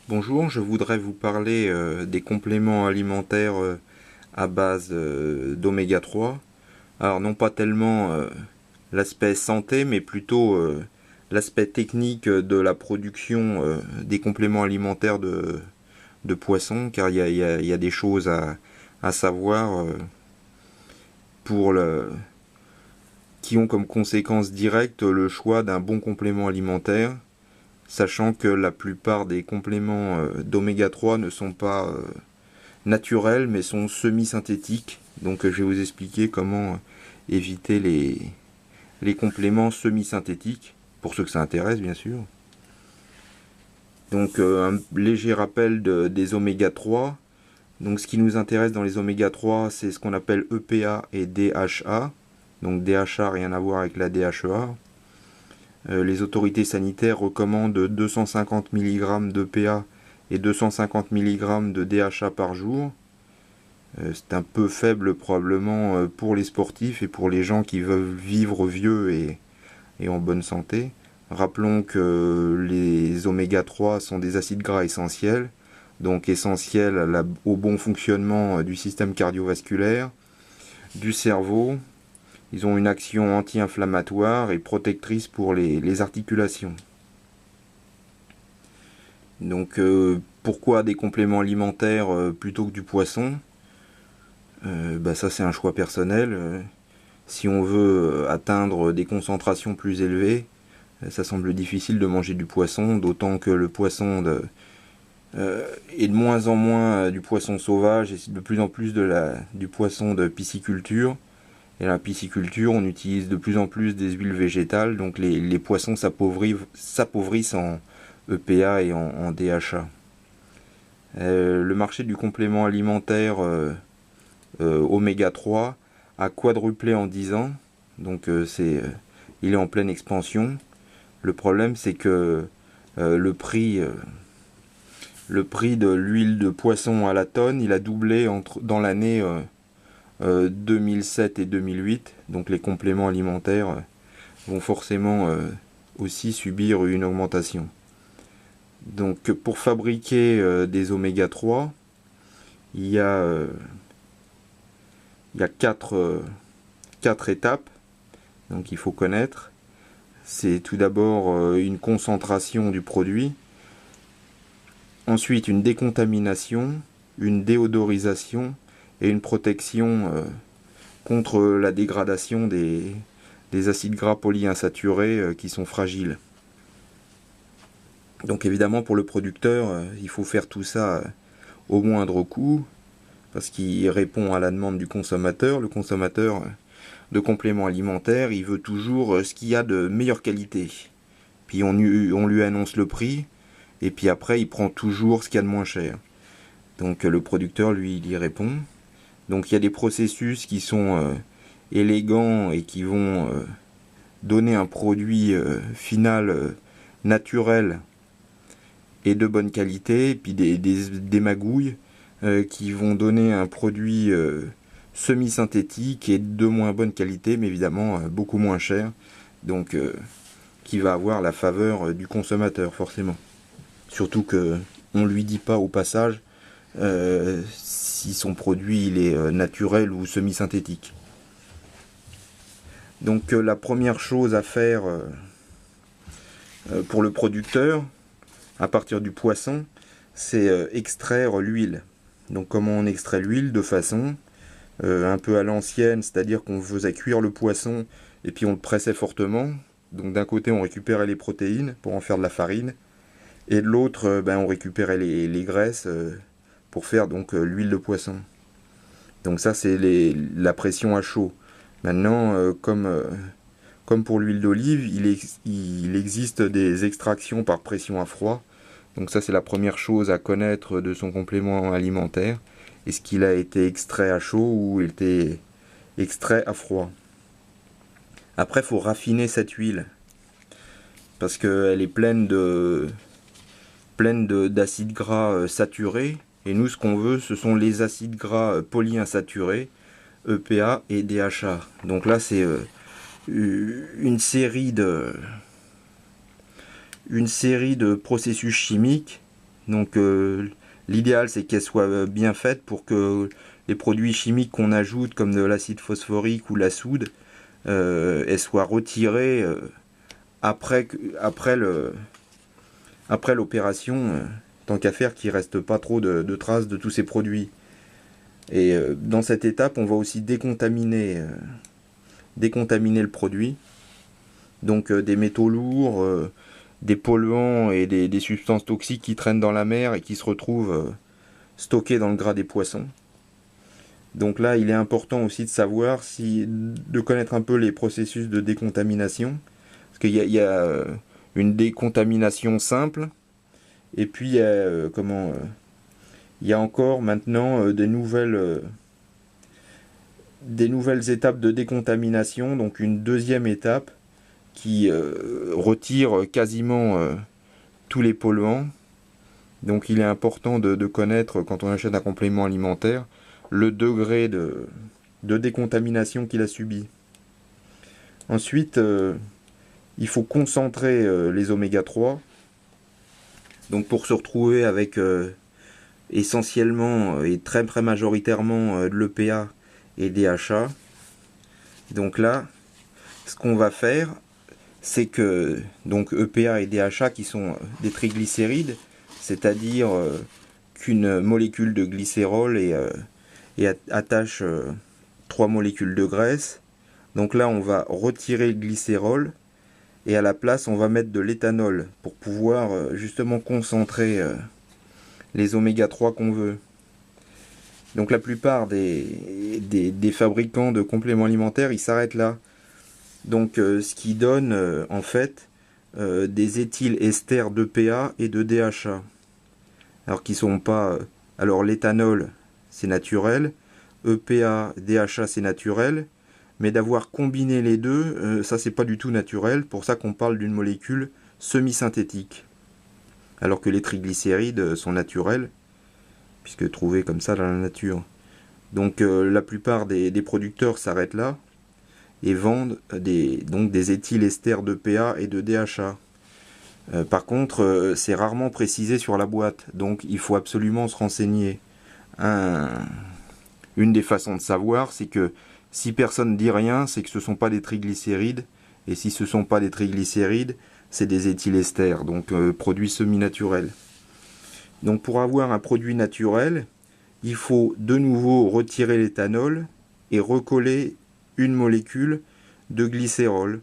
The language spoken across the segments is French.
Bonjour, je voudrais vous parler des compléments alimentaires à base d'oméga 3. Alors non pas tellement l'aspect santé, mais plutôt l'aspect technique de la production des compléments alimentaires de poissons, car il y a des choses à savoir pour le, qui ont comme conséquence directe le choix d'un bon complément alimentaire, sachant que la plupart des compléments d'oméga 3 ne sont pas naturels mais sont semi-synthétiques. Donc je vais vous expliquer comment éviter les compléments semi-synthétiques, pour ceux que ça intéresse bien sûr. Donc un léger rappel des oméga 3. Donc ce qui nous intéresse dans les oméga 3, c'est ce qu'on appelle EPA et DHA. Donc DHA, rien à voir avec la DHEA. Les autorités sanitaires recommandent 250 mg d'EPA et 250 mg de DHA par jour. C'est un peu faible probablement pour les sportifs et pour les gens qui veulent vivre vieux et en bonne santé. Rappelons que les oméga 3 sont des acides gras essentiels, donc essentiels au bon fonctionnement du système cardiovasculaire, du cerveau. Ils ont une action anti-inflammatoire et protectrice pour les articulations. Donc pourquoi des compléments alimentaires plutôt que du poisson? Ça c'est un choix personnel. Si on veut atteindre des concentrations plus élevées, ça semble difficile de manger du poisson, d'autant que le poisson est de moins en moins du poisson sauvage et de plus en plus du poisson de pisciculture. Et la pisciculture, on utilise de plus en plus des huiles végétales, donc les poissons s'appauvrissent en EPA et en DHA. Le marché du complément alimentaire oméga 3 a quadruplé en 10 ans, donc il est en pleine expansion. Le problème, c'est que le prix de l'huile de poisson à la tonne, il a doublé dans l'année 2007 et 2008. Donc les compléments alimentaires vont forcément aussi subir une augmentation. Donc pour fabriquer des oméga 3, il y a quatre étapes, donc il faut connaître. C'est tout d'abord une concentration du produit, ensuite une décontamination, une déodorisation et une protection contre la dégradation des acides gras polyinsaturés qui sont fragiles. Donc évidemment pour le producteur, il faut faire tout ça au moindre coût, parce qu'il répond à la demande du consommateur. Le consommateur de compléments alimentaires, il veut toujours ce qu'il y a de meilleure qualité. Puis on lui annonce le prix, et puis après il prend toujours ce qu'il y a de moins cher. Donc le producteur, lui, il y répond. Donc il y a des processus qui sont élégants et qui vont donner un produit final naturel et de bonne qualité, et puis des magouilles qui vont donner un produit semi-synthétique et de moins bonne qualité, mais évidemment beaucoup moins cher, donc qui va avoir la faveur du consommateur forcément. Surtout que on lui dit pas au passage si son produit il est naturel ou semi-synthétique. Donc la première chose à faire pour le producteur, à partir du poisson, c'est extraire l'huile. Donc comment on extrait l'huile? De façon un peu à l'ancienne, c'est-à-dire qu'on faisait cuire le poisson et puis on le pressait fortement. Donc d'un côté on récupérait les protéines pour en faire de la farine, et de l'autre on récupérait les graisses pour faire donc l'huile de poisson. Donc ça c'est la pression à chaud. Maintenant comme pour l'huile d'olive, il existe des extractions par pression à froid. Donc ça c'est la première chose à connaître de son complément alimentaire. Est-ce qu'il a été extrait à chaud ou il a été extrait à froid? Après il faut raffiner cette huile, parce qu'elle est pleine d'acides gras saturés. Et nous ce qu'on veut, ce sont les acides gras polyinsaturés, EPA et DHA. Donc là c'est une série de processus chimiques Donc l'idéal c'est qu'elle soit bien faite pour que les produits chimiques qu'on ajoute comme de l'acide phosphorique ou la soude, elles soient retirées après, après l'opération, tant qu'à faire qu'il ne reste pas trop de traces de tous ces produits. Et dans cette étape, on va aussi décontaminer le produit. Donc des métaux lourds, des polluants et des substances toxiques qui traînent dans la mer et qui se retrouvent stockés dans le gras des poissons. Donc là, il est important aussi de savoir de connaître un peu les processus de décontamination. Parce qu'il y a une décontamination simple, et puis il y a encore maintenant des nouvelles étapes de décontamination, donc une deuxième étape qui retire quasiment tous les polluants. Donc il est important de connaître, quand on achète un complément alimentaire, le degré de décontamination qu'il a subi. Ensuite, il faut concentrer les oméga 3. Donc pour se retrouver avec essentiellement et très très majoritairement de l'EPA et DHA. Donc là, ce qu'on va faire, c'est que donc EPA et DHA qui sont des triglycérides, c'est-à-dire qu'une molécule de glycérol et attache 3 molécules de graisse. Donc là, on va retirer le glycérol et à la place, on va mettre de l'éthanol pour pouvoir justement concentrer les oméga 3 qu'on veut. Donc la plupart des fabricants de compléments alimentaires, ils s'arrêtent là. Donc ce qui donne en fait des éthylesters d'EPA et de DHA. Alors qui sont pas... alors l'éthanol, c'est naturel. EPA, DHA, c'est naturel. Mais d'avoir combiné les deux, ça c'est pas du tout naturel. Pour ça qu'on parle d'une molécule semi-synthétique. Alors que les triglycérides sont naturels, puisque trouvés comme ça dans la nature. Donc la plupart des producteurs s'arrêtent là et vendent donc des éthylesters d'EPA et de DHA. Par contre, c'est rarement précisé sur la boîte, donc il faut absolument se renseigner. Une des façons de savoir, c'est que si personne ne dit rien, c'est que ce ne sont pas des triglycérides, et si ce ne sont pas des triglycérides, c'est des éthylesters, donc produits semi-naturels. Donc pour avoir un produit naturel, il faut de nouveau retirer l'éthanol et recoller une molécule de glycérol.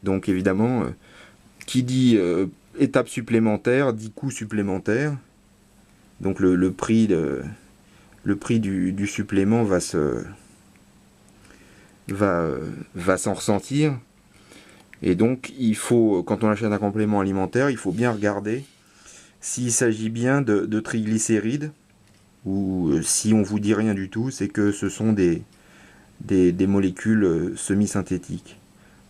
Donc évidemment, qui dit étape supplémentaire, dit coût supplémentaire. Donc le prix du supplément va s'en ressentir. Et donc il faut, quand on achète un complément alimentaire, il faut bien regarder s'il s'agit bien de triglycérides, ou si on vous dit rien du tout, c'est que ce sont des molécules semi-synthétiques.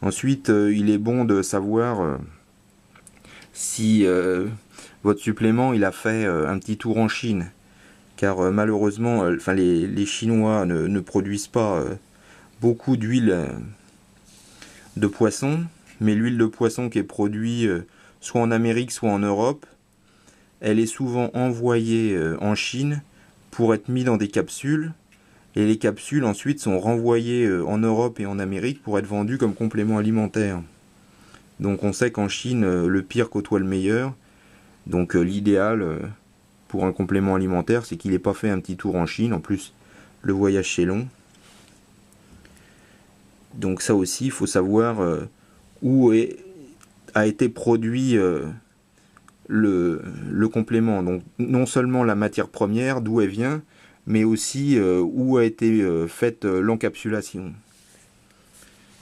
Ensuite, il est bon de savoir si votre supplément il a fait un petit tour en Chine, car malheureusement, les Chinois ne produisent pas beaucoup d'huile de poisson, mais l'huile de poisson qui est produite soit en Amérique, soit en Europe, elle est souvent envoyée en Chine pour être mise dans des capsules, et les capsules ensuite sont renvoyées en Europe et en Amérique pour être vendues comme compléments alimentaires. Donc on sait qu'en Chine, le pire côtoie le meilleur. Donc l'idéal pour un complément alimentaire, c'est qu'il n'ait pas fait un petit tour en Chine. En plus, le voyage c'est long. Donc ça aussi, il faut savoir où a été produit le complément. Donc non seulement la matière première, d'où elle vient, mais aussi où a été faite l'encapsulation.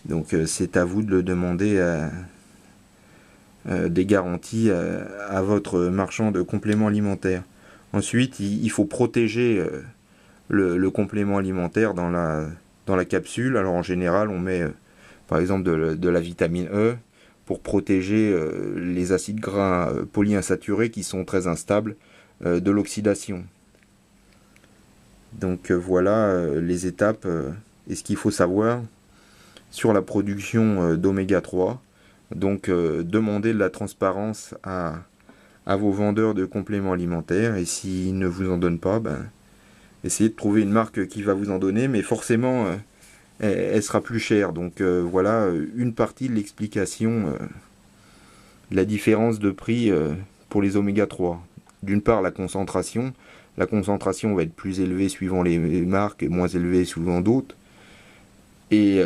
Donc c'est à vous de le demander des garanties à votre marchand de compléments alimentaires. Ensuite, il faut protéger le complément alimentaire dans la capsule. Alors en général, on met par exemple de la vitamine E pour protéger les acides gras polyinsaturés qui sont très instables de l'oxydation. Donc voilà les étapes et ce qu'il faut savoir sur la production d'oméga 3. Donc demander de la transparence à à vos vendeurs de compléments alimentaires, et s'ils ne vous en donnent pas, ben, essayez de trouver une marque qui va vous en donner, mais forcément elle sera plus chère. Donc voilà une partie de l'explication de la différence de prix pour les oméga 3. D'une part, la concentration va être plus élevée suivant les marques et moins élevée suivant d'autres. Et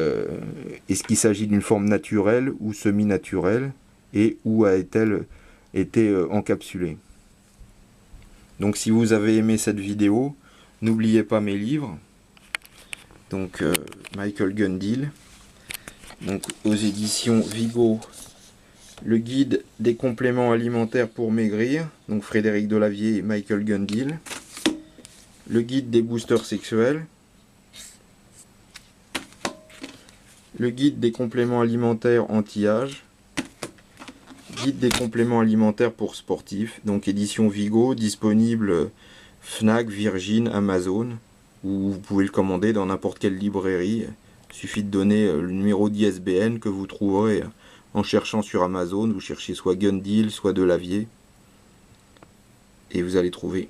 est-ce qu'il s'agit d'une forme naturelle ou semi-naturelle, et où a-t-elle été encapsulée. Donc si vous avez aimé cette vidéo, n'oubliez pas mes livres. Donc Michael Gundil, donc aux éditions Vigo, le guide des compléments alimentaires pour maigrir, donc Frédéric Delavier et Michael Gundil, le guide des boosters sexuels, le guide des compléments alimentaires anti-âge, guide des compléments alimentaires pour sportifs, donc édition Vigo, disponible Fnac, Virgin, Amazon, ou vous pouvez le commander dans n'importe quelle librairie. Il suffit de donner le numéro d'ISBN que vous trouverez en cherchant sur Amazon. Vous cherchez soit Gundil, soit Delavier, et vous allez trouver.